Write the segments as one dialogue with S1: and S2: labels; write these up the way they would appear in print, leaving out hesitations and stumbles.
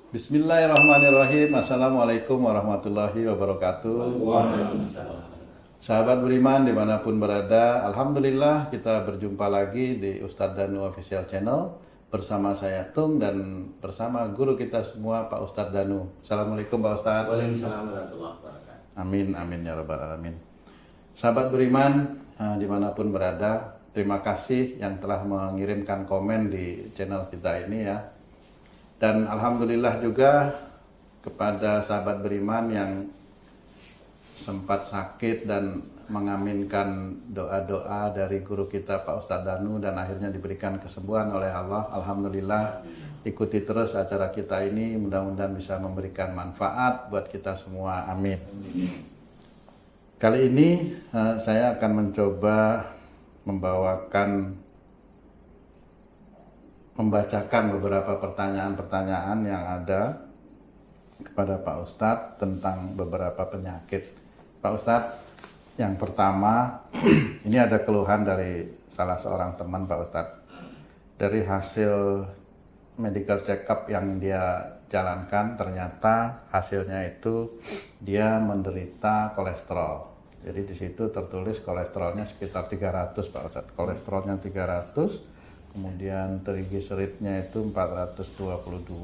S1: Bismillahirrahmanirrahim. Assalamualaikum warahmatullahi wabarakatuh. Sahabat beriman dimanapun berada, Alhamdulillah kita berjumpa lagi di Ustadz Danu Official Channel bersama saya Tung dan bersama guru kita semua Pak Ustadz Danu. Assalamualaikum Pak Ustadz.
S2: Waalaikumsalam warahmatullahi wabarakatuh.
S1: Amin, amin ya rabbal alamin. Sahabat beriman dimanapun berada, terima kasih yang telah mengirimkan komen di channel kita ini ya. Dan Alhamdulillah juga kepada sahabat beriman yang sempat sakit dan mengaminkan doa-doa dari guru kita Pak Ustadz Danu dan akhirnya diberikan kesembuhan oleh Allah. Alhamdulillah, ikuti terus acara kita ini, mudah-mudahan bisa memberikan manfaat buat kita semua. Amin. Kali ini saya akan mencoba membacakan beberapa pertanyaan-pertanyaan yang ada kepada Pak Ustadz tentang beberapa penyakit. Pak Ustadz, yang pertama, ini ada keluhan dari salah seorang teman Pak Ustadz. Dari hasil medical check-up yang dia jalankan, ternyata hasilnya itu dia menderita kolesterol. Jadi di situ tertulis kolesterolnya sekitar 300 Pak Ustadz. Kolesterolnya 300, kemudian trigliseridnya itu 422.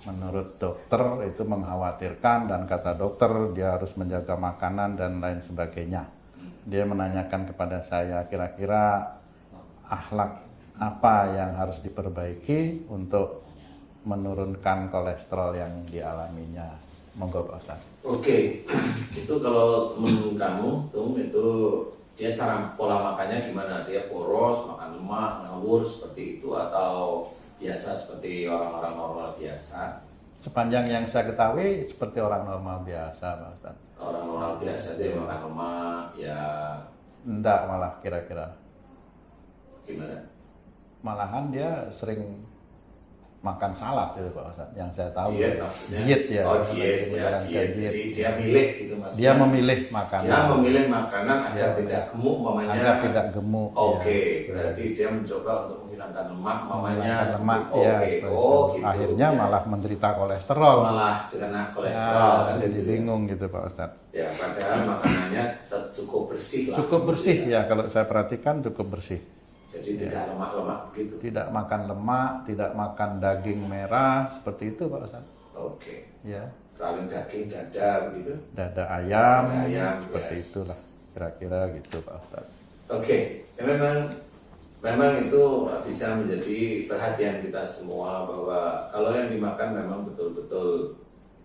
S1: Menurut dokter itu mengkhawatirkan dan kata dokter dia harus menjaga makanan dan lain sebagainya. Dia menanyakan kepada saya kira-kira akhlak apa yang harus diperbaiki untuk menurunkan kolesterol yang dialaminya. Monggo Pak Ustadz.
S2: Oke, itu kalau menurut kamu, Tung, itu dia cara pola makannya gimana? Dia boros, makan lemak, ngawur seperti itu atau biasa seperti orang-orang normal biasa?
S1: Sepanjang yang saya ketahui seperti orang normal biasa Pak Ustadz.
S2: Orang normal biasa dia makan lemak, ya
S1: Enggak malah kira-kira.
S2: gimana?
S1: Malahan dia sering makan salad gitu Pak Ustadz, yang saya tahu.
S2: Diet maksudnya?
S1: Diet ya.
S2: Oh diet, ya diet. Jadi dia milih gitu maksudnya?
S1: Dia memilih makanan.
S2: Dia memilih makanan agar
S1: Ya,
S2: tidak gemuk, mamanya.
S1: agar tidak gemuk.
S2: Oke,
S1: ya.
S2: berarti dia mencoba untuk menghilangkan lemak, mamanya.
S1: Menghilangkan lemak,
S2: Oke,
S1: ya, seperti itu.
S2: gitu.
S1: Akhirnya
S2: Ya.
S1: malah menderita kolesterol.
S2: Malah kena kolesterol.
S1: Ya,
S2: kan,
S1: jadi
S2: gitu.
S1: bingung gitu Pak Ustadz.
S2: Ya, padahal makanannya cukup bersih lah.
S1: Cukup bersih ya, kalau saya perhatikan cukup bersih.
S2: Jadi tidak lemak-lemak begitu.
S1: Tidak makan lemak, tidak makan daging merah, seperti itu Pak Ustadz.
S2: Oke.
S1: Ya,
S2: Paling daging dada begitu.
S1: dada ayam,
S2: Dada ayam,
S1: seperti
S2: yes.
S1: itulah kira-kira gitu Pak Ustadz.
S2: Oke. Ya, memang itu bisa menjadi perhatian kita semua bahwa kalau yang dimakan memang betul-betul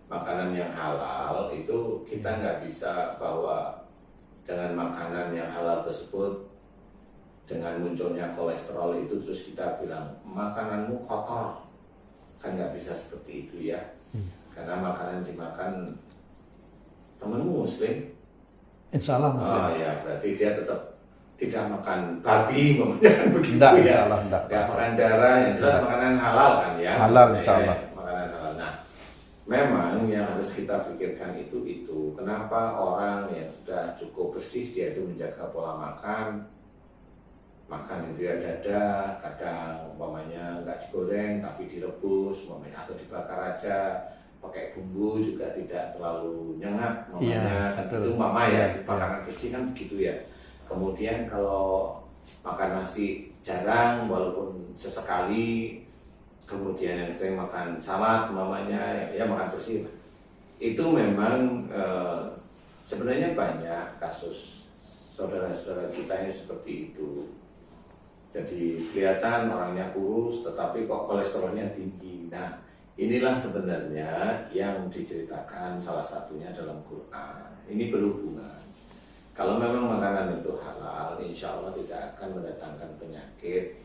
S2: makanan yang halal, itu kita nggak bisa bahwa dengan makanan yang halal tersebut, dengan munculnya kolesterol itu terus kita bilang makananmu kotor, kan nggak bisa seperti itu ya. Karena makanan dimakan temenmu muslim,
S1: Insya Allah Muslim.
S2: oh ya berarti dia tetap tidak makan babi, mamanya kan begitu
S1: Enggak,
S2: ya.
S1: insya Allah enggak.
S2: Nggak makan darah, yang jelas
S1: Enggak.
S2: makanan halal kan ya.
S1: Halal,
S2: maksudnya
S1: insya Allah.
S2: ya, makanan halal. Nah, memang yang harus kita pikirkan itu. Kenapa orang yang sudah cukup bersih dia itu menjaga pola makan itu ya dada, kadang umpamanya nggak digoreng tapi direbus, umpamanya atau dibakar aja, pakai bumbu juga tidak terlalu nyengat, umpamanya
S1: Iya,
S2: kan
S1: betul.
S2: itu mama ya,
S1: Iya.
S2: makanan bersih kan begitu ya. Kemudian kalau makan nasi jarang walaupun sesekali, kemudian yang sering makan salad, umpamanya ya makan bersih lah. Itu memang sebenarnya banyak kasus saudara-saudara kita yang seperti itu. Jadi kelihatan orangnya kurus tetapi kok kolesterolnya tinggi. Nah, inilah sebenarnya yang diceritakan salah satunya dalam Quran. Ini berhubungan. Kalau memang makanan itu halal, insya Allah tidak akan mendatangkan penyakit.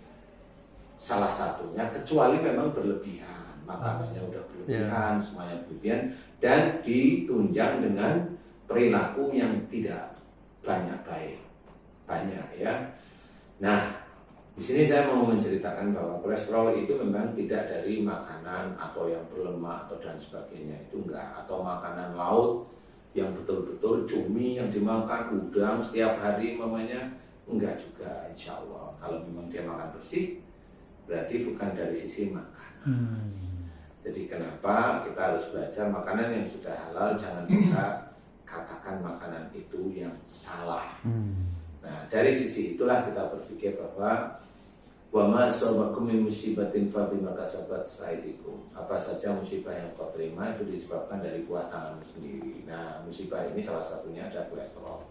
S2: Salah satunya kecuali memang berlebihan. Makanannya udah berlebihan, semuanya berlebihan, dan ditunjang dengan perilaku yang tidak banyak ya. Nah, di sini saya mau menceritakan bahwa kolesterol itu memang tidak dari makanan atau yang berlemak atau dan sebagainya, itu enggak, atau makanan laut yang betul-betul cumi yang dimakan, udang setiap hari mamanya, enggak juga insya Allah. Kalau memang dia makan bersih, berarti bukan dari sisi makan. Jadi kenapa kita harus belajar makanan yang sudah halal, jangan kita katakan makanan itu yang salah. Nah, dari sisi itulah kita berpikir bahwa wa ma asabakum min musibatin fa bima kasabat aydikum. Apa saja musibah yang kau terima itu disebabkan dari buah tanganmu sendiri. Nah, musibah ini salah satunya ada kolesterol.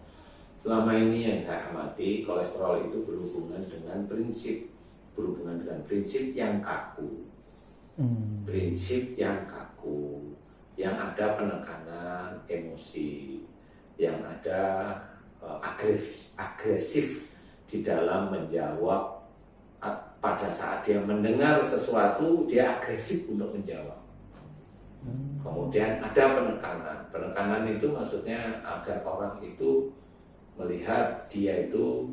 S2: Selama ini yang saya amati, kolesterol itu berhubungan dengan prinsip yang kaku. Prinsip yang kaku, yang ada penekanan emosi, yang ada agresif di dalam menjawab. Pada saat dia mendengar sesuatu, dia agresif untuk menjawab. Kemudian ada penekanan itu maksudnya agar orang itu melihat dia itu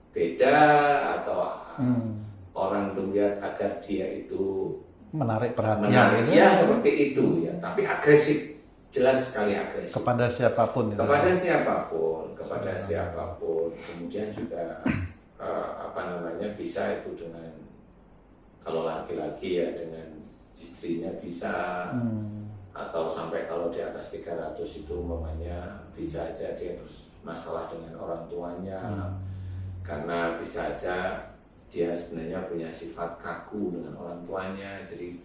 S2: beda, atau orang itu melihat agar dia itu
S1: menarik perhatian.
S2: Ya seperti itu ya, tapi agresif, jelas sekali agresif
S1: kepada siapapun.
S2: Kepada siapapun. Kemudian juga bisa itu dengan, kalau laki-laki ya dengan istrinya bisa, atau sampai kalau di atas 300 itu umpamanya bisa aja dia bermasalah dengan orang tuanya, karena bisa aja dia sebenarnya punya sifat kaku dengan orang tuanya. Jadi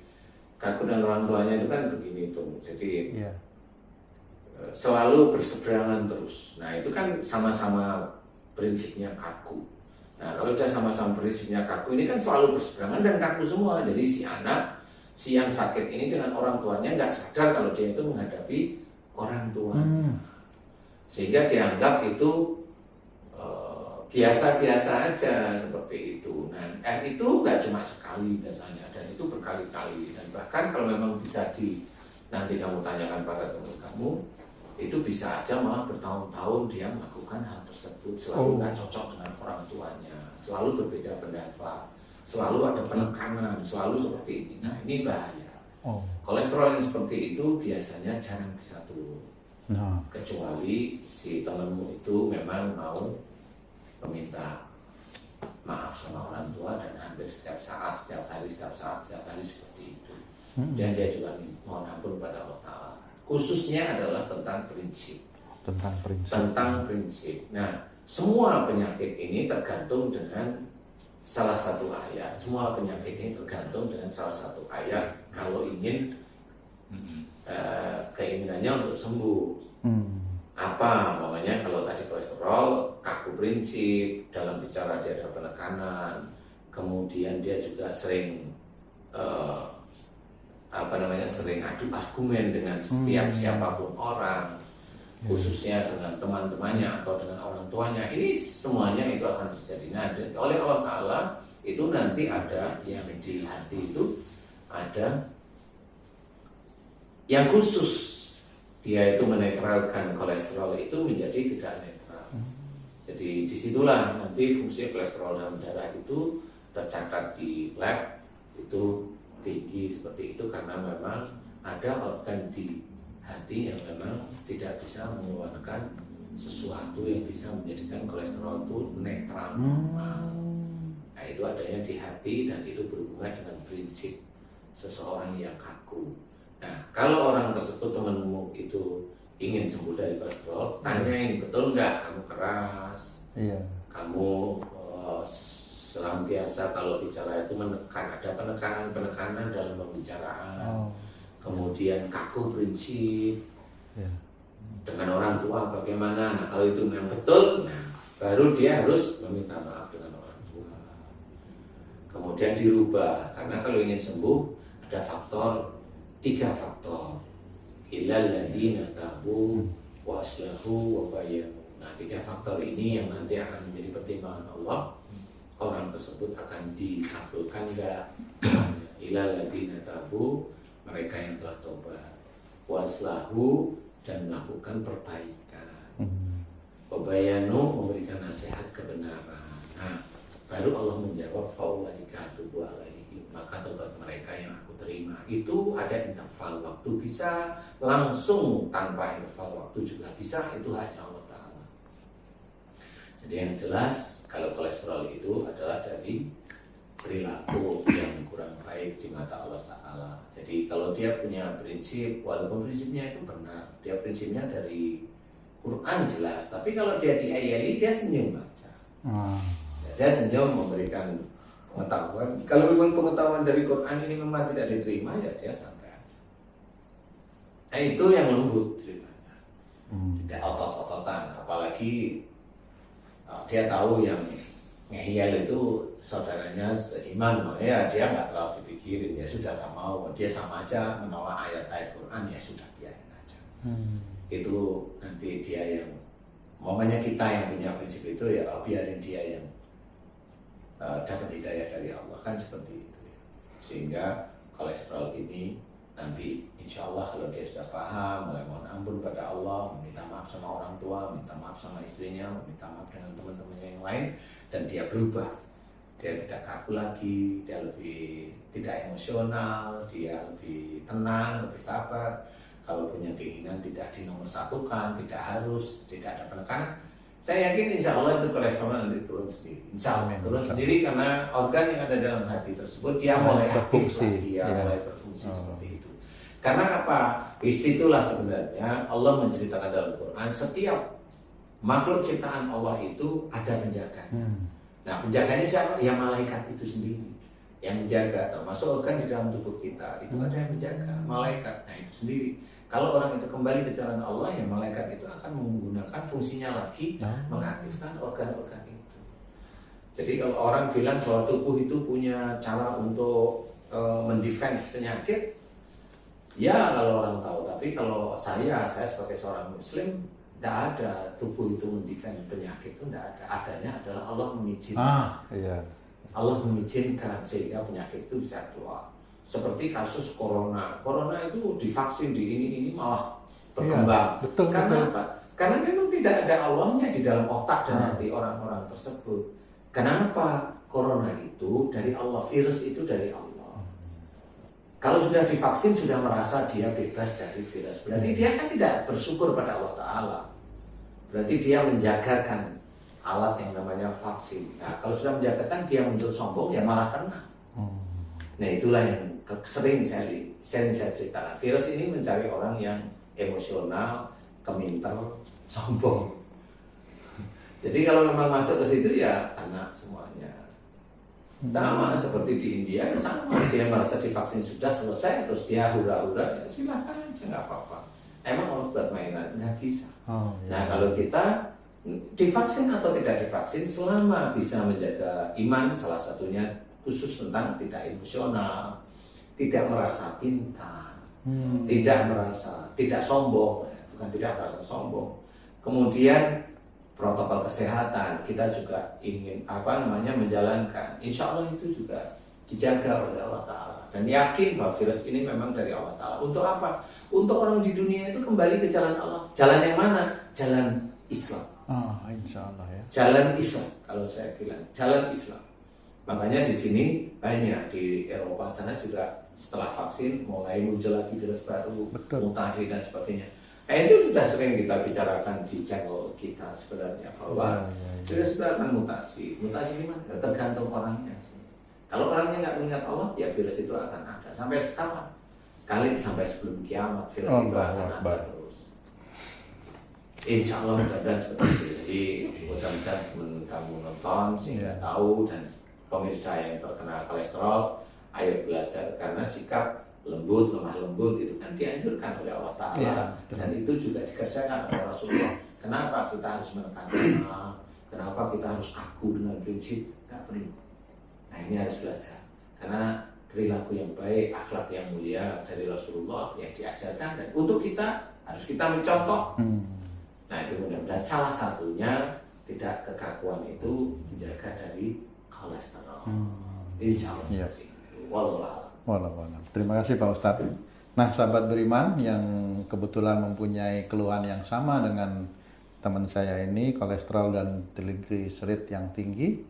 S2: kaku dengan orang tuanya itu kan begini tuh, jadi selalu berseberangan terus. Nah itu kan sama-sama prinsipnya kaku. Nah kalau sudah sama-sama prinsipnya kaku, ini kan selalu berseberangan dan kaku semua. Jadi si yang sakit ini dengan orang tuanya nggak sadar kalau dia itu menghadapi orang tuanya, sehingga dianggap itu biasa-biasa aja seperti itu. Dan itu nggak cuma sekali biasanya, dan itu berkali-kali. Dan bahkan kalau memang bisa nanti kamu tanyakan pada teman kamu, itu bisa aja malah bertahun-tahun dia melakukan hal tersebut, selalu nggak cocok dengan orang tuanya, selalu berbeda pendapat, selalu ada penekanan, selalu seperti ini. Nah ini bahaya. Kolesterol yang seperti itu biasanya jarang bisa turun, kecuali si temanmu itu memang mau meminta maaf sama orang tua, dan hampir setiap hari seperti itu. Dan dia juga mohon ampun pada Allah Ta'ala. Khususnya adalah tentang prinsip. Nah, semua penyakit ini tergantung dengan salah satu ayat. Kalau ingin keinginannya untuk sembuh. Apa namanya, kalau tadi kolesterol, kaku prinsip, dalam bicara dia ada penekanan, kemudian dia juga sering sering adu argumen dengan setiap siapapun orang, khususnya dengan teman-temannya atau dengan orang tuanya. Ini semuanya itu akan terjadi. Nah, oleh Allah Ta'ala itu nanti ada yang di hati itu ada yang khusus, dia itu menetralkan kolesterol itu menjadi tidak netral. Jadi disitulah nanti fungsi kolesterol dalam darah itu tercatat di lab itu tinggi seperti itu, karena memang ada organ di hati yang memang tidak bisa mengeluarkan sesuatu yang bisa menjadikan kolesterol itu netral normal. Nah itu adanya di hati, dan itu berhubungan dengan prinsip seseorang yang kaku. Nah kalau orang tersebut, temanmu itu ingin sembuh dari kolesterol, tanyain betul nggak kamu keras, kamu senantiasa kalau bicara itu menekan, ada penekanan dalam pembicaraan, kemudian kaku prinsip, dengan orang tua bagaimana. Nah kalau itu memang betul, nah baru dia harus meminta maaf dengan orang tua, kemudian dirubah. Karena kalau ingin sembuh ada 3 faktor, illal ladzina tabu wa aslahu wa bayyanu. Nah 3 faktor ini yang nanti akan menjadi pertimbangan Allah, orang tersebut akan dikabulkan enggak. Illal ladzina tabu, mereka yang telah tobat, wa aslahu, dan melakukan perbaikan, wa bayyanu, memberikan nasihat kebenaran. Nah baru Allah menjawab faulaika atubu alaihim, maka tobat mereka yang aku terima. Itu ada interval waktu, bisa langsung tanpa interval waktu juga bisa, itu hanya Allah Ta'ala. Jadi yang jelas kalau kolesterol itu adalah dari perilaku yang kurang baik di mata Allah Ta'ala. Jadi kalau dia punya prinsip, walaupun prinsipnya itu benar, dia prinsipnya dari Quran jelas, tapi kalau dia diayali dia senyum aja. Dia senyum memberikan pengetahuan. Kalau memang pengetahuan dari Quran ini memang tidak diterima, ya dia santai aja. Nah itu yang lembut ceritanya, tidak otot-ototan. Apalagi dia tahu yang ngeyel itu saudaranya seiman, ya dia nggak terlalu dipikirin, ya sudah nggak mau, dia sama aja menolak ayat-ayat Quran, ya sudah biarin aja. Itu nanti dia yang, momennya kita yang punya prinsip itu ya biarin dia yang dapat hidayah dari Allah, kan seperti itu ya. Sehingga kolesterol ini nanti insya Allah kalau dia sudah paham, mulai mohon ampun pada Allah, meminta maaf sama orang tua, minta maaf sama istrinya, meminta maaf dengan teman-temannya yang lain, dan dia berubah, dia tidak kaku lagi, dia lebih tidak emosional, dia lebih tenang, lebih sabar. Kalau punya keinginan tidak dinomorsatukan, tidak harus, tidak ada penekanan, saya yakin insya Allah itu kolesterol nanti turun sendiri. Insya Allah turun sendiri karena organ yang ada dalam hati tersebut dia mulai aktif lagi, dia mulai berfungsi seperti itu. Karena apa? Disitulah sebenarnya Allah menceritakan dalam Quran, setiap makhluk ciptaan Allah itu ada penjaganya. Nah penjaganya siapa? Ya malaikat itu sendiri yang menjaga, termasuk organ di dalam tubuh kita itu ada yang menjaga, malaikat. Nah itu sendiri. Kalau orang itu kembali ke jalan Allah, ya malaikat itu akan menggunakan fungsinya lagi, mengaktifkan organ-organ itu. Jadi kalau orang bilang bahwa tubuh itu punya cara untuk mendefense penyakit, ya kalau orang tahu. Tapi kalau saya sebagai seorang Muslim, tidak ada tubuh itu mendefense penyakit, itu tidak ada. Adanya adalah Allah mengizinkan. Allah mengizinkan sehingga penyakit itu bisa keluar. Seperti kasus corona itu divaksin di ini malah berkembang.
S1: Betul,
S2: karena apa? Karena memang tidak ada Allahnya di dalam otak dan hati orang-orang tersebut. Kenapa? Corona itu dari Allah, virus itu dari Allah. Kalau sudah divaksin sudah merasa dia bebas dari virus, berarti dia kan tidak bersyukur pada Allah Ta'ala. Berarti dia menjagakan alat yang namanya vaksin. Nah kalau sudah menjagakan dia muncul sombong, ya malah kena. Nah itulah yang sering saya ceritakan. Virus ini mencari orang yang emosional, keminter, sombong. Jadi kalau memang masuk ke situ ya kena semuanya. Sama seperti di India, sama dia merasa divaksin sudah selesai, terus dia hura-hura, ya silakan aja nggak apa-apa. Emang orang buat mainan nggak bisa. Nah kalau kita divaksin atau tidak divaksin, selama bisa menjaga iman, salah satunya khusus tentang tidak emosional, tidak merasa pintar, tidak sombong, bukan tidak merasa sombong. Kemudian protokol kesehatan kita juga ingin menjalankan. Insya Allah itu juga dijaga oleh Allah Ta'ala, dan yakin bahwa virus ini memang dari Allah Ta'ala. Untuk apa? Untuk orang di dunia itu kembali ke jalan Allah. Jalan yang mana? Jalan Islam.
S1: Insya Allah ya.
S2: Jalan Islam, kalau saya bilang jalan Islam. Makanya di sini banyak di Eropa sana juga setelah vaksin mulai muncul lagi virus baru, mutasi dan sebagainya. Nah, itu sudah sering kita bicarakan di channel kita sebenarnya bahwa virus itu akan mutasi. Mutasi gimana? Ya, tergantung orangnya sih. Kalau orangnya nggak mengingat Allah, ya virus itu akan ada. Sampai sekarang, kali sampai sebelum kiamat virus itu akan ada terus. Insya Allah mudah-mudahan seperti itu. Jadi mudah-mudahan kamu nonton sehingga tahu, dan pemirsa yang terkena kolesterol, ayo belajar, karena sikap lembut, lemah lembut itu kan dianjurkan oleh Allah Ta'ala, dan itu juga dikerjakan oleh Rasulullah. Kenapa kita harus menekan lemah? Kenapa kita harus kaku dengan prinsip? Gak perlu. Nah ini harus belajar, karena perilaku yang baik, akhlak yang mulia dari Rasulullah yang diajarkan, dan untuk kita harus kita mencontoh. Nah itu mudah-mudahan salah satunya tidak kekakuan itu menjaga dari kolesterol. Insya Allah seperti itu.
S1: Wallahualam. Terima kasih Pak Ustadz. Nah sahabat beriman yang kebetulan mempunyai keluhan yang sama dengan teman saya ini, kolesterol dan triglycerid yang tinggi,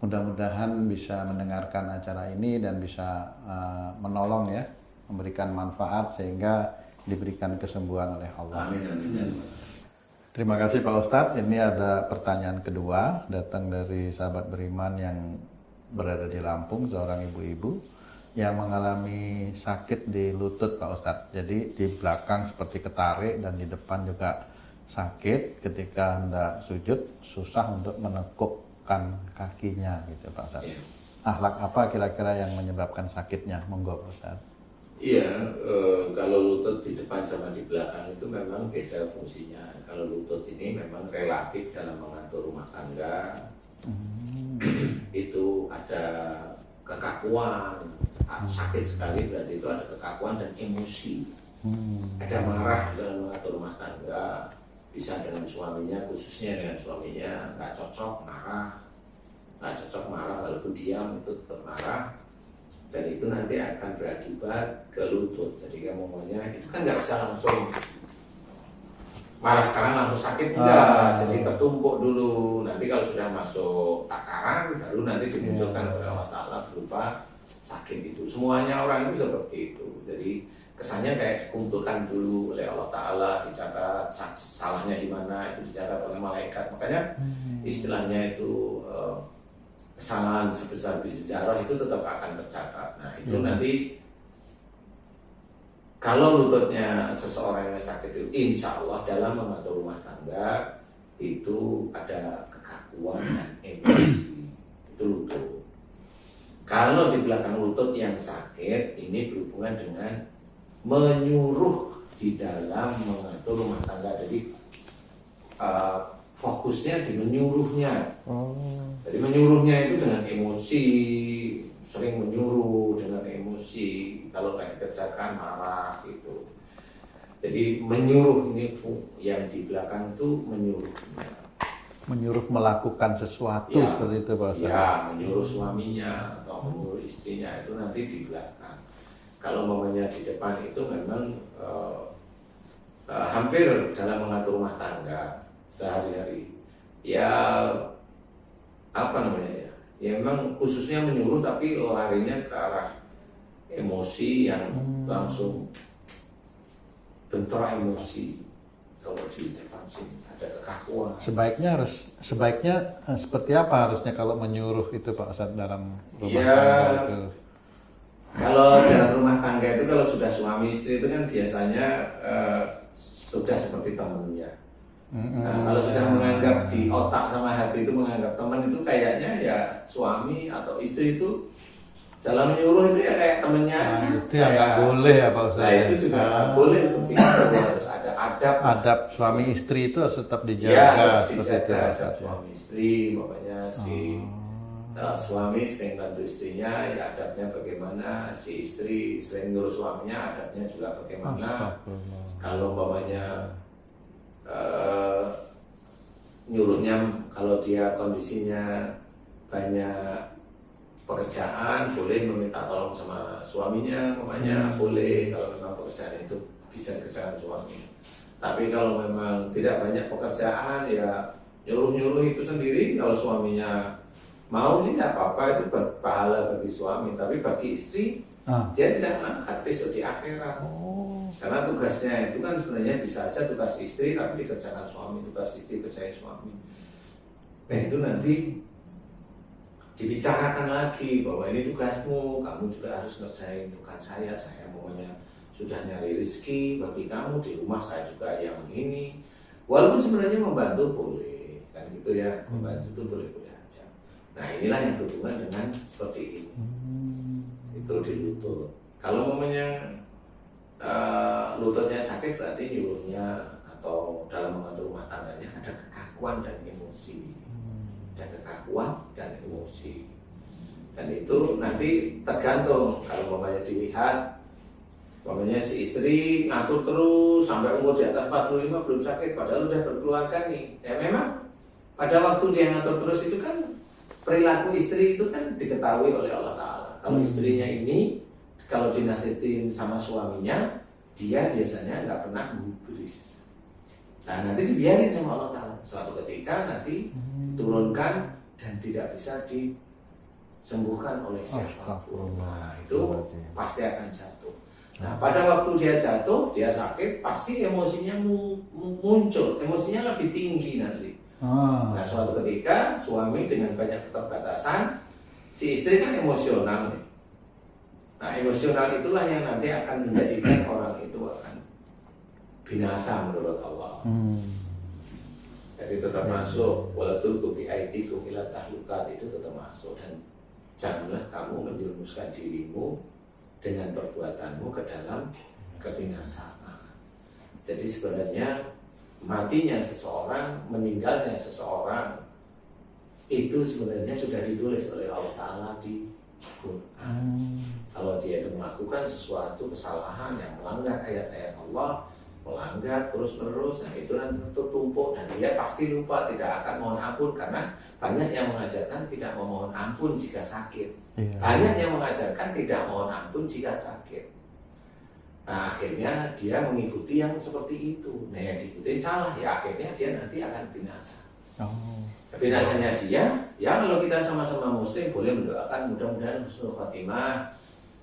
S1: mudah-mudahan bisa mendengarkan acara ini dan bisa menolong ya, memberikan manfaat sehingga diberikan kesembuhan oleh Allah.
S2: Amin.
S1: Terima kasih Pak Ustadz. Ini ada pertanyaan kedua datang dari sahabat beriman yang berada di Lampung, seorang ibu-ibu. yang mengalami sakit di lutut Pak Ustadz. Jadi di belakang seperti ketarik dan di depan juga sakit. Ketika hendak sujud susah untuk menekukkan kakinya gitu Pak Ustadz.
S2: Iya.
S1: Akhlak apa kira-kira yang menyebabkan sakitnya? Monggo Pak Ustadz.
S2: Iya, kalau lutut di depan sama di belakang itu memang beda fungsinya. Kalau lutut ini memang relatif dalam mengatur rumah tangga, itu ada kekakuan, sakit sekali berarti itu ada kekakuan dan emosi. Ada marah dalam mengatur rumah tangga, bisa dengan suaminya, khususnya dengan suaminya nggak cocok marah, walaupun diam itu tetap marah. Dan itu nanti akan berakibat ke lutut. Jadi kamu maunya itu kan nggak bisa langsung marah sekarang langsung sakit enggak. Jadi tertumpuk dulu. Nanti kalau sudah masuk takaran baru nanti dimunculkan oleh Allah Ta'ala berupa sakit itu. Semuanya orang itu seperti itu. Jadi kesannya kayak dikumpulkan dulu oleh Allah Ta'ala, dicatat salahnya di mana itu dicatat oleh malaikat. Makanya istilahnya itu kesalahan sebesar biji zarah itu tetap akan tercatat. Nah itu nanti kalau lututnya seseorang yang sakit itu insya Allah dalam mengatur rumah tangga itu ada kekakuan dan emosi, itu lutut. Kalau di belakang lutut yang sakit ini berhubungan dengan menyuruh di dalam mengatur rumah tangga. Jadi fokusnya di menyuruhnya. Jadi menyuruhnya itu dengan emosi, sering menyuruh dengan emosi. Kalau nggak dikerjakan marah gitu. Jadi menyuruh ini yang di belakang itu menyuruh.
S1: Menyuruh melakukan sesuatu
S2: Ya,
S1: seperti itu Pak Ustadz.
S2: Ya, menyuruh suaminya atau menyuruh istrinya itu nanti di belakang. Kalau mamanya di depan itu memang hampir dalam mengatur rumah tangga sehari-hari. Ya apa namanya ya? Ya memang khususnya menyuruh tapi larinya ke arah emosi yang langsung bentrok emosi. Kalau di depan sini ada kekakuan.
S1: Sebaiknya seperti apa harusnya kalau menyuruh itu Pak Ustadz dalam rumah
S2: Ya,
S1: tangga itu?
S2: kalau dalam rumah tangga itu kalau sudah suami istri itu kan biasanya sudah seperti temannya. Nah, kalau sudah menganggap di otak sama hati itu menganggap teman itu kayaknya ya suami atau istri itu dalam menyuruh itu ya kayak temennya aja.
S1: Itu yang nggak boleh ya Pak Ustadz.
S2: Nah itu juga nggak boleh seperti itu, harus ada adab.
S1: Adab suami istri itu harus tetap
S2: Ya,
S1: dijaga seperti itu
S2: dijaga
S1: Pak
S2: adab
S1: Ustadz.
S2: suami istri, makanya si suami sering bantu istrinya, ya adabnya bagaimana, si istri sering ngurus suaminya, adabnya juga bagaimana.
S1: Astagfirullah.
S2: Kalau umpamanya nyuruhnya kalau dia kondisinya banyak pekerjaan boleh meminta tolong sama suaminya, umpamanya boleh kalau memang pekerjaan itu bisa dikerjakan suami. Tapi kalau memang tidak banyak pekerjaan ya nyuruh-nyuruh itu sendiri. Kalau suaminya mau sih tidak apa-apa, itu pahala bagi suami, tapi bagi istri dia tidak mengangkat besok di akhirat. Karena tugasnya itu kan sebenarnya bisa aja tugas istri tapi dikerjakan suami, tugas istri kerjain suami. Nah itu nanti dibicarakan lagi bahwa ini tugasmu, kamu juga harus ngerjain, bukan saya maunya sudah nyari rezeki bagi kamu, di rumah saya juga yang ini. Walaupun sebenarnya membantu boleh, kan gitu ya, membantu itu boleh-boleh aja. Nah inilah yang berhubungan dengan seperti ini. Itu di lutut. Kalau momennya lututnya sakit berarti nyuruhnya atau dalam mengatur rumah tangganya ada kekakuan dan emosi. Ada kekakuan dan emosi. Dan itu nanti tergantung kalau mamanya dilihat, mamanya si istri ngatur terus sampai umur di atas 45 belum sakit padahal udah berkeluarga nih. Ya memang pada waktu dia ngatur terus itu kan perilaku istri itu kan diketahui oleh Allah Ta'ala. Kalau istrinya ini kalau dinasihatin sama suaminya, dia biasanya nggak pernah gubris. Nah nanti dibiarin sama Allah Ta'ala. Suatu ketika nanti turunkan dan tidak bisa disembuhkan oleh siapapun. Nah itu pasti akan jatuh. Nah pada waktu dia jatuh, dia sakit, pasti emosinya muncul. Emosinya lebih tinggi nanti. Nah suatu ketika suami dengan banyak keterbatasan, si istri kan emosional nih. Nah, emosional itulah yang nanti akan menjadikan orang itu akan binasa menurut Allah. Jadi tetap masuk, walaupun kubi aitikum ila tahlukat, itu tetap masuk. Dan janganlah kamu menjerumuskan dirimu dengan perbuatanmu ke dalam kebinasaan. Jadi sebenarnya matinya seseorang, meninggalnya seseorang, itu sebenarnya sudah ditulis oleh Allah Ta'ala di Quran. Kalau dia itu melakukan sesuatu kesalahan yang melanggar ayat-ayat Allah, melanggar terus-menerus, nah itu nanti tertumpuk dan dia pasti lupa, tidak akan mohon ampun, karena banyak yang mengajarkan tidak memohon ampun jika sakit. Banyak yang mengajarkan tidak mohon ampun jika sakit. Nah akhirnya dia mengikuti yang seperti itu. Nah yang diikuti salah, ya akhirnya dia nanti akan binasa. Binasanya dia, ya kalau kita sama-sama muslim boleh mendoakan mudah-mudahan husnul khotimah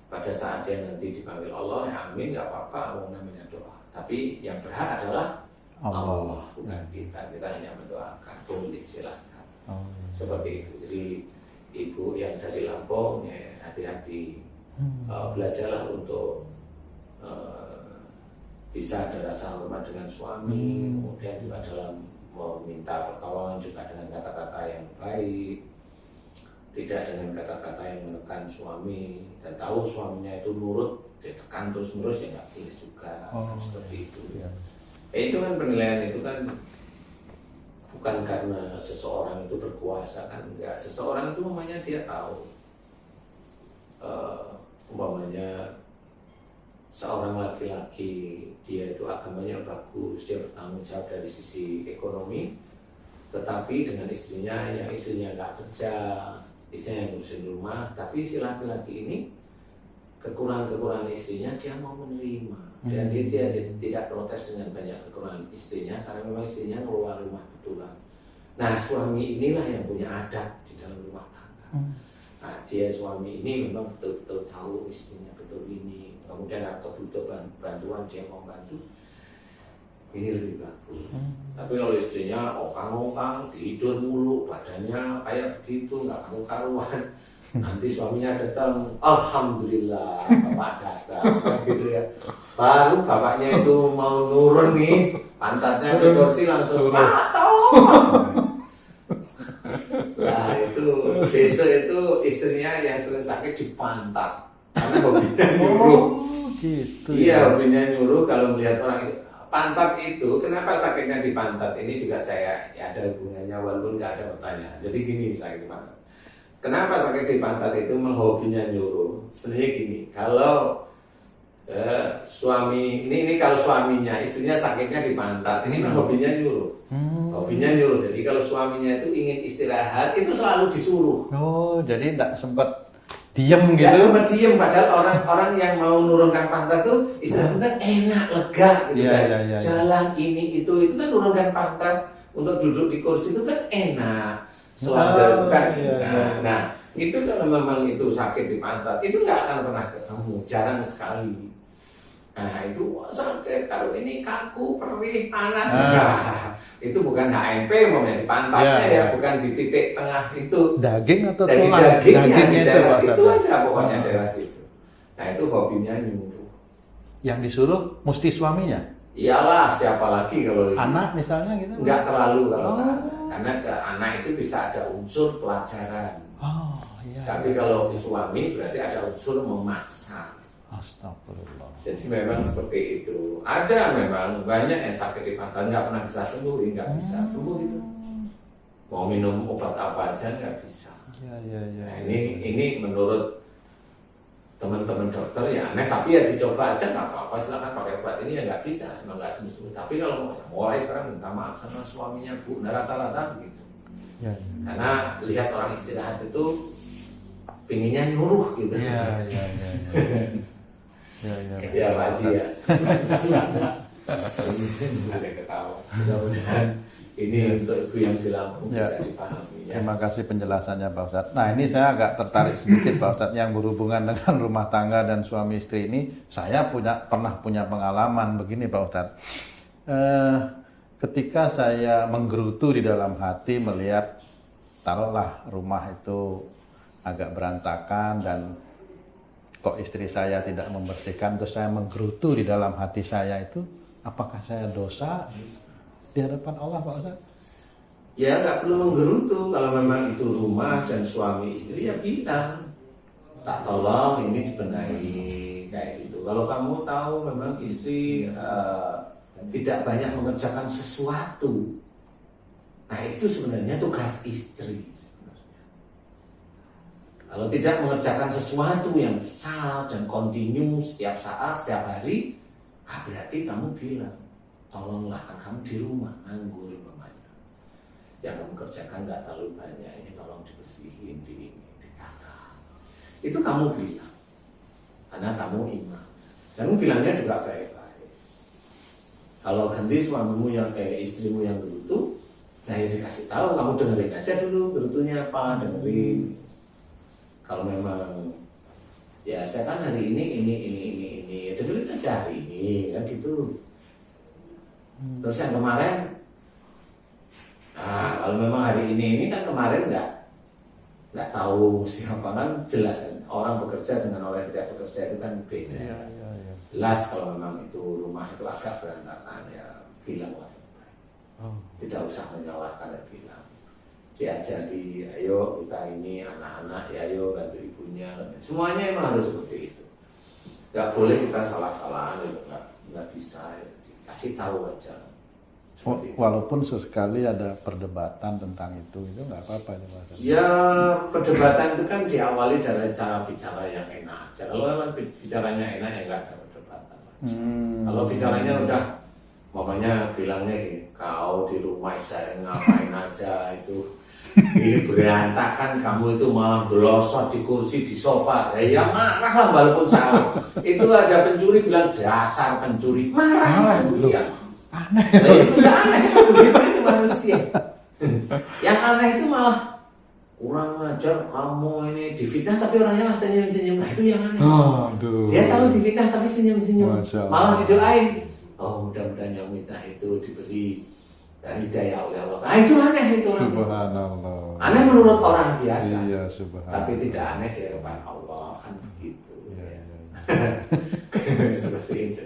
S2: pada saat dia nanti dipanggil Allah, ya amin, gak apa-apa, wong namanya doa. Tapi yang berhak adalah Allah, bukan kita. Kita hanya mendoakan, boleh silahkan. Seperti itu. Jadi ibu yang dari Lampung, ya hati-hati, belajarlah untuk bisa ada rasa hormat dengan suami, kemudian juga dalam meminta pertolongan juga dengan kata-kata yang baik, tidak dengan kata-kata yang menekan suami, dan tahu suaminya itu nurut, ditekan terus-menerus, ya nggak boleh juga. Seperti itu. Itu kan penilaian itu kan bukan karena seseorang itu berkuasa, kan enggak. Seseorang itu umpamanya dia tahu, umpamanya seorang laki-laki dia itu agamanya bagus, dia bertanggung jawab dari sisi ekonomi, tetapi dengan istrinya yang istrinya nggak kerja, istrinya yang ngurusin rumah, tapi si laki-laki ini kekurangan-kekurangan istrinya dia mau menerima, dan dia tidak protes dengan banyak kekurangan istrinya karena memang istrinya ngelola rumah betulan. Nah suami inilah yang punya adab di dalam rumah tangga. Nah dia suami ini memang betul-betul tahu istrinya betul ini, kemudian atau butuh bantuan dia mau bantu, ini lebih bagus. Tapi kalau istrinya okang-okang, tidur mulu, badannya kayak begitu, nggak karu-karuan, nanti suaminya datang, alhamdulillah bapak datang, gitu ya. Baru bapaknya itu mau nurun nih, pantatnya ke kursi langsung tolong. Lah itu besok itu istrinya yang sering sakit di pantat. Karena hobinya nyuruh.
S3: Gitu.
S2: Iya, hobinya nyuruh. Kalau melihat orang pantat itu, kenapa sakitnya di pantat? Ini juga saya ya, ada hubungannya walaupun nggak ada pertanyaan. Jadi gini, sakit di pantat. Kenapa sakit di pantat itu hobinya nyuruh? Sebenarnya gini, kalau suami ini kalau suaminya, istrinya sakitnya di pantat, ini hobinya nyuruh. Hobinya nyuruh. Jadi kalau suaminya itu ingin istirahat, itu selalu disuruh.
S3: Jadi tidak sempat diem gitu.
S2: Ya sempat diem, padahal orang-orang yang mau nurunkan pantat tuh istirahat itu kan enak, lega gitu kan. Jalan ini itu kan nurunkan pantat untuk duduk di kursi itu kan enak. Selanjutnya itu kan enak. Nah, itu kalau memang itu sakit di pantat, itu nggak akan pernah ketemu, jarang sekali. Nah, itu sakit kalau ini kaku, perih, panas. Nah, itu bukan HNP mau di pantatnya ya, bukan di titik tengah itu.
S3: Daging atau
S2: tulang? Dagingnya di daerah situ aja pokoknya daerah situ. Nah itu hobinya nyuruh.
S3: Yang disuruh mesti suaminya?
S2: Iyalah, siapa lagi kalau
S3: anak misalnya gitu?
S2: Enggak terlalu kalau karena ke anak itu bisa ada unsur pelajaran. Tapi kalau suami berarti ada unsur memaksa.
S3: Astagfirullah.
S2: Jadi memang seperti itu. Ada memang banyak yang sakit di pantat nggak pernah bisa sembuh, nggak bisa sembuh itu. Mau minum obat apa aja nggak bisa. Nah, ini menurut teman-teman dokter ya aneh, tapi ya dicoba aja nggak apa-apa, silakan pakai obat ini ya nggak bisa, emang nggak sembuh. Tapi kalau mulai sekarang minta maaf sama suaminya bu, nah rata-rata begitu. Karena lihat orang istirahat itu pinginnya nyuruh gitu. Ya Pak Haji ya. Ada ketawa. Mudah-mudahan ini untuk ibu yang di Lampung bisa dipahami. Ya.
S3: Terima kasih penjelasannya Pak Ustadz. Nah ini saya agak tertarik sedikit Pak Ustadz yang berhubungan dengan rumah tangga dan suami istri ini. Saya pernah punya pengalaman begini Pak Ustadz. Ketika saya menggerutu di dalam hati melihat taruhlah rumah itu agak berantakan dan kok istri saya tidak membersihkan, terus saya menggerutu di dalam hati saya itu, apakah saya dosa di hadapan Allah Pak Ustaz?
S2: Ya nggak perlu menggerutu, kalau memang itu rumah dan suami istri ya bilang, tak tolong ini dibenahi kayak gitu. Kalau kamu tahu memang istri tidak banyak mengerjakan sesuatu, nah itu sebenarnya tugas istri. Kalau tidak mengerjakan sesuatu yang besar dan kontinu setiap saat, setiap hari, berarti kamu bilang, tolonglah kan kamu di rumah, nganggur mamanya. Yang kamu kerjakan nggak terlalu banyak, ini tolong dibersihin, ditata. Itu kamu bilang, karena kamu imam. Dan kamu bilangnya juga baik-baik. Kalau ganti suamimu yang istrimu yang gerutu, nah ya dikasih tahu, kamu dengerin aja dulu gerutunya apa, dengerin. Kalau memang ya saya kan hari ini ya dengerin aja hari ini kan gitu. Terus yang kemarin, nah kalau memang hari ini kan kemarin nggak tahu siapa kan, jelas kan orang bekerja dengan orang yang tidak bekerja itu kan beda.
S3: Iya.
S2: Jelas kalau memang itu rumah itu agak berantakan ya bilang lah. Tidak usah menyalahkan dan bilang. Diajari, ayo kita ini anak-anak ya ayo bantu ibunya, semuanya emang harus seperti itu. Gak boleh kita salah-salahan, nggak bisa ya. Kasih tahu aja.
S3: Walaupun sesekali ada perdebatan tentang itu nggak apa-apa ya Pak Ustaz.
S2: Ya perdebatan itu kan diawali dari cara bicara yang enak aja. Kalau memang bicaranya enak ya nggak ada perdebatan. Kalau bicaranya udah, mamanya bilangnya gini, kau di rumah sering ngapain aja itu. Ini berantakan, kamu itu malah gelosot di kursi, di sofa. Ya marah lah walaupun salah. Itu ada pencuri bilang dasar pencuri, marah itu ya.
S3: Aneh.
S2: Nah, itu udah aneh, begitu itu manusia. Yang aneh itu malah kurang ajar kamu ini difitnah tapi orangnya masih senyum-senyum. Nah itu yang aneh.
S3: Aduh.
S2: Dia tahu difitnah tapi senyum-senyum.
S3: Masya Allah.
S2: Malah didoain. Oh mudah-mudahan yang fitnah itu diberi hidayah oleh Allah. Nah itu aneh itu orang.
S3: Subhanallah.
S2: Aneh menurut orang biasa.
S3: Iya, subhanallah.
S2: Tapi tidak aneh di hadapan Allah kan begitu.
S3: Iya.
S2: Seperti itu.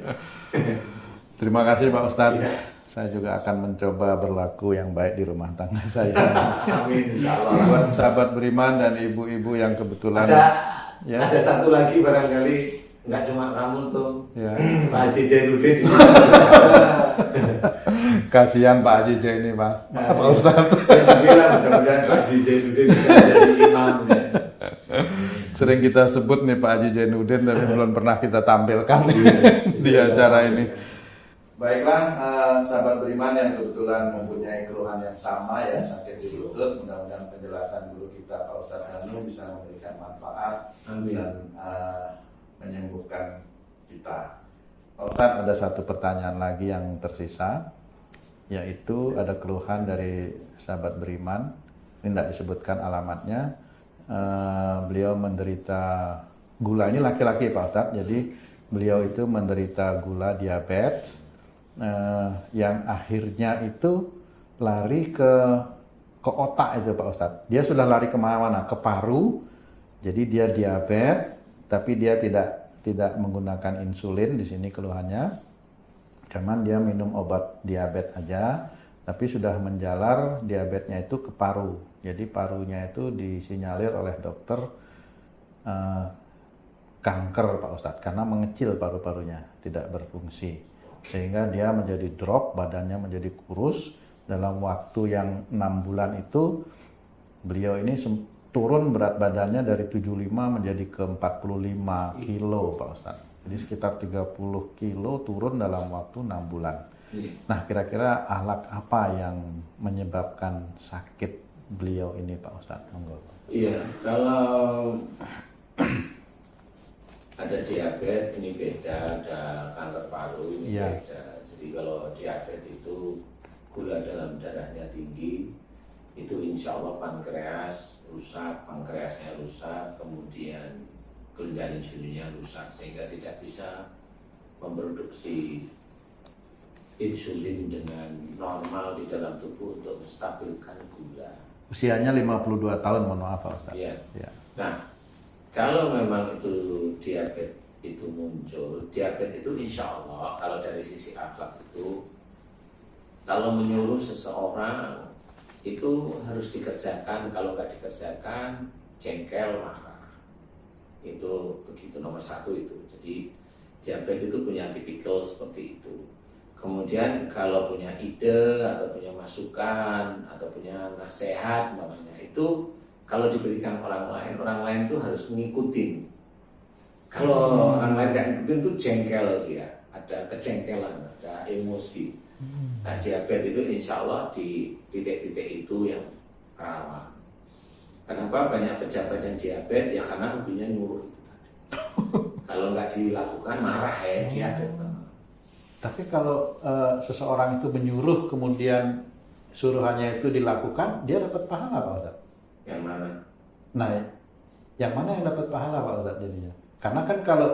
S3: Terima kasih Pak Ustadz.
S2: Iya.
S3: Saya juga akan mencoba berlaku yang baik di rumah tangga saya.
S2: Amin insyaallah.
S3: Buat sahabat beriman dan ibu-ibu yang kebetulan
S2: Ada satu lagi barangkali nggak cuma kamu tuh,
S3: ya.
S2: Pak Haji Jainuddin.
S3: Kasihan Pak Haji ini Pak. Pak Ustadz.
S2: Saya bilang mudah-mudahan Pak Haji Jainuddin bisa jadi imam.
S3: Sering kita sebut nih Pak Haji Jainuddin tapi belum pernah kita tampilkan di acara ini. Baiklah, sahabat beriman yang kebetulan mempunyai keluhan yang sama ya, sakit di lutut, mudah-mudahan penjelasan guru kita Pak Ustadz Hanu bisa memberikan manfaat.
S2: Amin.
S3: Dan menyembuhkan kita. Pak Ustadz, ada satu pertanyaan lagi yang tersisa, yaitu ada keluhan dari sahabat beriman, ini tidak disebutkan alamatnya. Beliau menderita gula, ini laki-laki Pak Ustadz, jadi beliau itu menderita gula diabetes, yang akhirnya itu lari ke otak itu Pak Ustadz. Dia sudah lari kemana-mana, ke paru, jadi dia diabetes, tapi dia tidak menggunakan insulin di sini keluhannya, cuman dia minum obat diabetes aja, tapi sudah menjalar diabetesnya itu ke paru. Jadi parunya itu disinyalir oleh dokter kanker Pak Ustadz, karena mengecil paru-parunya, tidak berfungsi. Sehingga dia menjadi drop, badannya menjadi kurus. Dalam waktu yang 6 bulan itu, beliau ini turun berat badannya dari 75 menjadi ke 45 kilo Pak Ustadz. Jadi sekitar 30 kilo turun dalam waktu 6 bulan. Nah kira-kira ahlak apa yang menyebabkan sakit beliau ini Pak Ustadz?
S2: Iya, kalau ada diabetes ini beda, ada kanker paru ini beda. Jadi kalau diabetes itu gula dalam darahnya tinggi, itu insya Allah pankreas rusak, pankreasnya rusak, kemudian kelenjar insulinnya rusak sehingga tidak bisa memproduksi insulin dengan normal di dalam tubuh untuk menstabilkan gula.
S3: Usianya 52 tahun, mohon maaf Pak Ustadz.
S2: Iya.
S3: Ya.
S2: Nah, Kalau memang itu diabetes itu muncul, diabetes itu insya Allah kalau dari sisi akhlak itu, kalau menyuruh seseorang itu harus dikerjakan, kalau nggak dikerjakan jengkel marah, itu begitu nomor satu itu. Jadi diabetes itu punya tipikal seperti itu. Kemudian kalau punya ide atau punya masukan atau punya nasihat namanya itu, kalau diberikan orang lain itu harus mengikuti. Kalau orang lain nggak ngikutin itu jengkel dia, ada kejengkelan, ada emosi. Nah, diabetes itu insya Allah di titik-titik itu yang rawan. Kenapa banyak pejabat yang diabetes? Ya karena hobinya nyuruh itu tadi. Kalau nggak dilakukan marah ya diabetes.
S3: Tapi kalau seseorang itu menyuruh kemudian suruhannya itu dilakukan, dia dapat pahala Pak Ustadz?
S2: Yang mana?
S3: Nah, yang mana yang dapat pahala Pak Ustadz jadinya? Karena kan kalau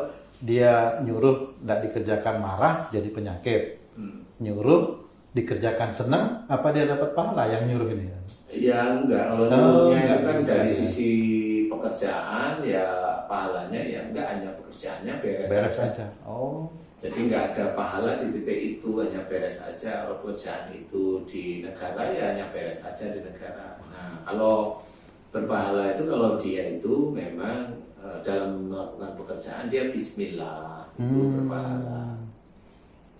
S3: dia nyuruh tidak dikerjakan marah jadi penyakit. Nyuruh dikerjakan senang, apa dia dapat pahala yang nyuruh ini?
S2: Ya enggak, kalau nyuruhnya itu kan dari sisi pekerjaan ya pahalanya ya enggak, hanya pekerjaannya beres
S3: saja. Oh.
S2: Jadi nggak ada pahala di titik itu, hanya beres aja. Kalau pekerjaan itu di negara ya hanya beres aja di negara. Nah, kalau berpahala itu kalau dia itu memang dalam melakukan pekerjaan dia bismillah, itu berpahala.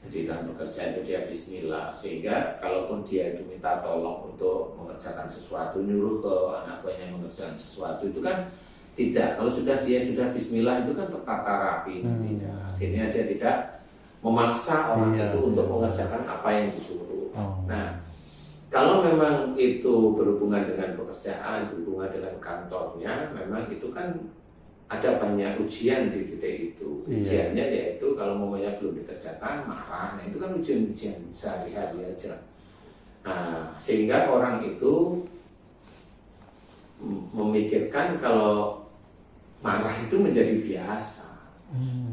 S2: Jadi dalam pekerjaan itu dia bismillah, sehingga kalaupun dia itu minta tolong untuk mengerjakan sesuatu, nyuruh ke anak buahnya mengerjakan sesuatu, itu kan tidak. Kalau dia sudah bismillah itu kan tertata rapi nantinya. Akhirnya dia tidak memaksa orang itu untuk mengerjakan apa yang disuruh. Nah, kalau memang itu berhubungan dengan pekerjaan, berhubungan dengan kantornya, memang itu kan ada banyak ujian di titik itu. Ujiannya yaitu kalau mamanya belum dikerjakan marah. Nah, itu kan ujian-ujian sehari-hari aja. Nah, sehingga orang itu memikirkan kalau marah itu menjadi biasa.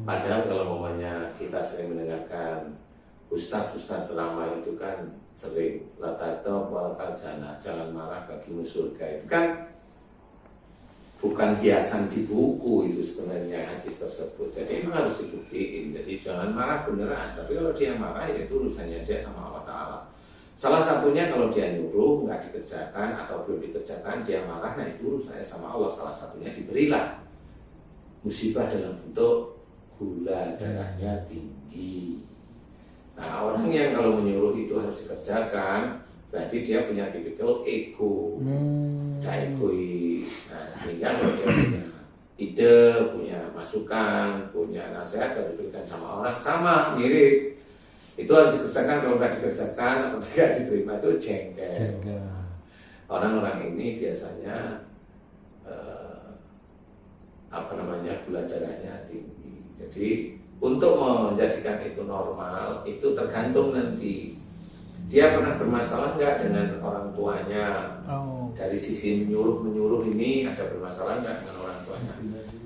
S2: Padahal kalau mamanya kita sering mendengarkan ustadz ceramah itu kan sering latato walakal jannah, jangan marah bagimu surga. Itu kan bukan hiasan di buku itu sebenarnya hadis tersebut. Jadi memang harus dibuktiin. Jadi jangan marah beneran. Tapi kalau dia marah ya itu urusannya dia sama Allah Ta'ala. Salah satunya kalau dia nyuruh nggak dikerjakan atau belum dikerjakan dia marah, nah itu urusannya sama Allah. Salah satunya diberilah musibah dalam bentuk gula darahnya tinggi. Nah, orang yang kalau menyuruh itu harus dikerjakan, berarti dia punya tipikal ego, egois. Nah, sehingga kalau dia punya ide, punya masukan, punya nasihat yang diberikan sama orang, sama, mirip. Itu harus dikerjakan, kalau nggak dikerjakan atau tidak diterima itu jengkel. Orang-orang ini biasanya gula darahnya tinggi. Jadi untuk menjadikan itu normal, itu tergantung nanti dia pernah bermasalah nggak dengan orang tuanya. Dari sisi menyuruh ini ada bermasalah nggak dengan orang tuanya.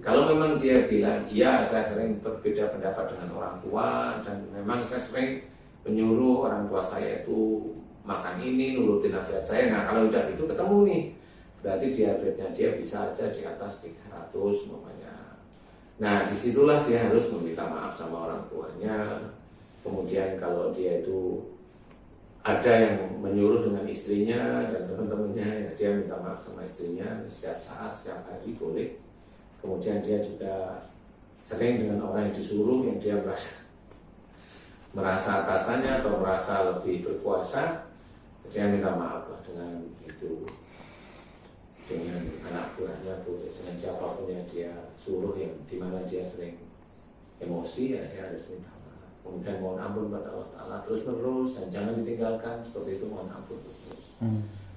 S2: Kalau memang dia bilang, iya saya sering berbeda pendapat dengan orang tua dan memang saya sering menyuruh orang tua saya itu makan ini, nurutin nasihat saya. Nah kalau udah itu ketemu nih, berarti diabetesnya dia bisa aja di atas 300 namanya. Nah disitulah dia harus meminta maaf sama orang tuanya. Kemudian kalau dia itu ada yang menyuruh dengan istrinya dan teman-temannya, ya dia minta maaf sama istrinya setiap saat, setiap hari boleh. Kemudian dia juga sering dengan orang yang disuruh, yang dia merasa atasannya atau merasa lebih berkuasa, dia minta maaf lah dengan itu, dengan anak buahnya, dengan siapapun yang dia suruh, yang dimana dia sering emosi, ya dia harus minta maaf. Kemudian mohon ampun pada Allah Ta'ala terus menerus dan jangan ditinggalkan seperti itu, mohon ampun terus.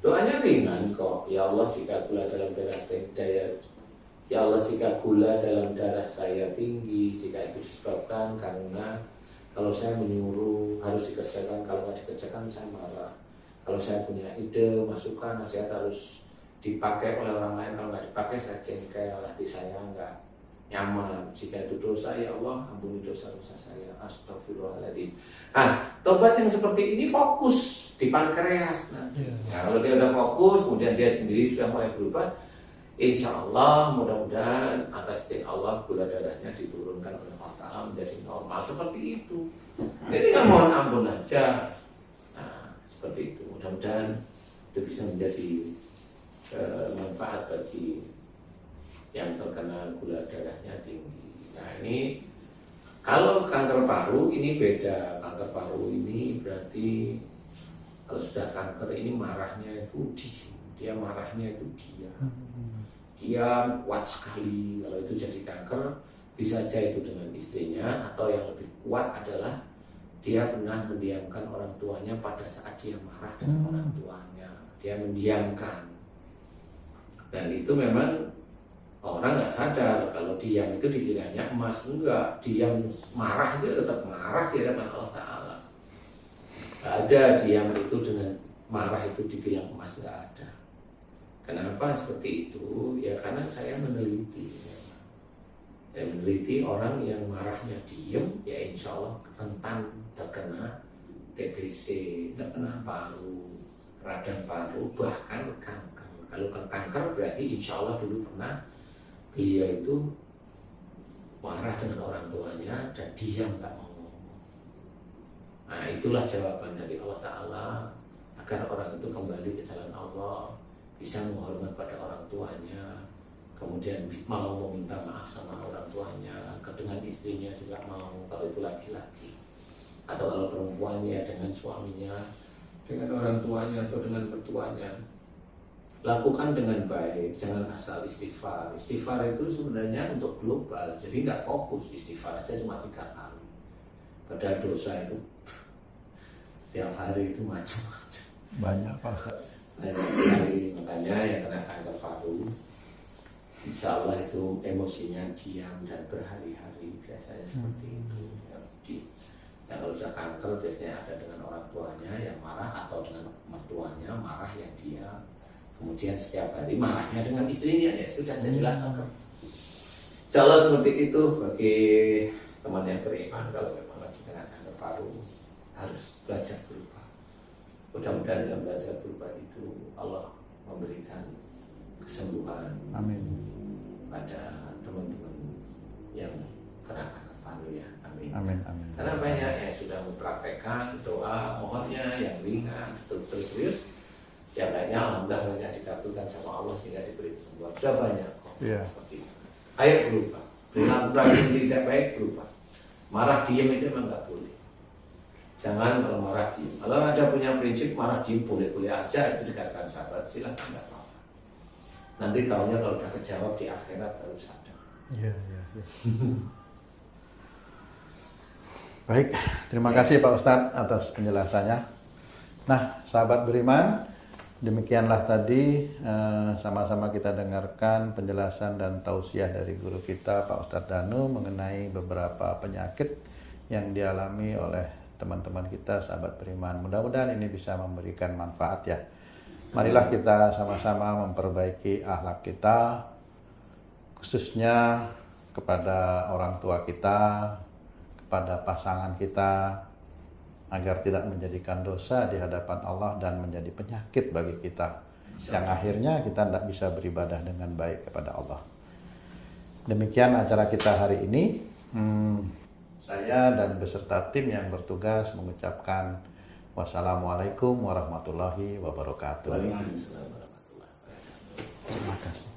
S2: Doanya ringan kok. Ya Allah, jika gula dalam darah saya tinggi, jika itu disebabkan karena kalau saya menyuruh harus dikerjakan, kalau nggak dikerjakan saya marah. Kalau saya punya ide, masukan, nasihat harus dipakai oleh orang lain, kalau nggak dipakai saya jengkel, hati saya nggak nyaman. Jika itu dosa, ya Allah ampuni dosa-dosa saya. Astagfirullahaladzim. Nah, tobat yang seperti ini fokus di pankreas. Nah, kalau dia udah fokus, kemudian dia sendiri sudah mulai berubah, insya Allah mudah-mudahan atas izin Allah gula darahnya diturunkan oleh Allah Ta'ala menjadi normal seperti itu. Jadi kan mohon ampun aja. Nah, seperti itu. Mudah-mudahan itu bisa menjadi manfaat bagi yang terkena gula darahnya tinggi. Nah ini kalau kanker paru ini beda. Kanker paru ini berarti kalau sudah kanker ini marahnya itu dia marahnya itu dia kuat sekali. Kalau itu jadi kanker bisa aja itu dengan istrinya, atau yang lebih kuat adalah dia pernah mendiamkan orang tuanya pada saat dia marah dengan orang tuanya. Dia mendiamkan, dan itu memang orang nggak sadar kalau diam itu dikiranya emas. Enggak, diam marah itu tetap marah di hadapan Allah Ta'ala. Nggak ada diam itu dengan marah itu dibilang emas, nggak ada. Kenapa seperti itu? Ya karena saya meneliti. Meneliti orang yang marahnya diem, ya insya Allah rentan terkena TBC, terkena paru, radang paru, bahkan kanker. Kalau kanker berarti insya Allah dulu pernah beliau itu marah dengan orang tuanya dan diam, nggak mau ngomong. Nah itulah jawaban dari Allah Ta'ala agar orang itu kembali ke jalan Allah, bisa menghormat pada orang tuanya, kemudian mau meminta maaf sama orang tuanya, dengan istrinya juga mau, kalau itu laki-laki, atau kalau perempuannya dengan suaminya, dengan orang tuanya atau dengan mertuanya. Lakukan dengan baik, jangan asal istighfar. Istighfar itu sebenarnya untuk global, jadi nggak fokus. Istighfar aja cuma 3 kali, padahal dosa itu tiap hari itu macam-macam.
S3: Banyak Pak.
S2: Banyak sekali. Makanya yang kena kanker paru, insya Allah itu emosinya diam dan berhari-hari, biasanya seperti itu. Yang kalau sudah kanker biasanya ada dengan orang tuanya yang marah, atau dengan mertuanya marah yang diam. Kemudian setiap hari marahnya dengan istrinya, ya sudah jadilah kanker. Insya Allah seperti itu bagi teman yang beriman. Kalau memang lagi kena kanker paru harus belajar berubah. Mudah-mudahan dengan belajar berubah itu Allah memberikan kesembuhan.
S3: Amin.
S2: Pada teman-teman yang kena kanker paru ya. Amin.
S3: Amin. Amin.
S2: Karena banyak yang sudah mempraktekkan doa mohonnya yang ringan, terus serius. Yang lainnya alhamdulillah banyak dikabulkan sama Allah sehingga diberi kesembuhan. Sudah banyak kok.
S3: Iya.
S2: Seperti itu. Ayo berubah. Perilaku yang tidak baik berubah. Marah diem itu memang nggak boleh. Jangan kalau marah diem. Kalau ada punya prinsip marah diem boleh-boleh aja, itu dikatakan sahabat, silakan, nggak apa-apa. Nanti tahunya kalau udah kejawab di akhirat baru sadar.
S3: Iya. Baik, terima kasih Pak Ustadz atas penjelasannya. Nah, sahabat beriman, demikianlah tadi sama-sama kita dengarkan penjelasan dan tausiah dari guru kita Pak Ustadz Danu mengenai beberapa penyakit yang dialami oleh teman-teman kita sahabat beriman. Mudah-mudahan ini bisa memberikan manfaat ya. Marilah kita sama-sama memperbaiki akhlak kita, khususnya kepada orang tua kita, kepada pasangan kita, agar tidak menjadikan dosa di hadapan Allah dan menjadi penyakit bagi kita, yang akhirnya kita tidak bisa beribadah dengan baik kepada Allah. Demikian acara kita hari ini. Saya dan beserta tim yang bertugas mengucapkan wassalamualaikum warahmatullahi wabarakatuh.
S2: Waalaikumsalam warahmatullahi wabarakatuh.
S3: Terima kasih.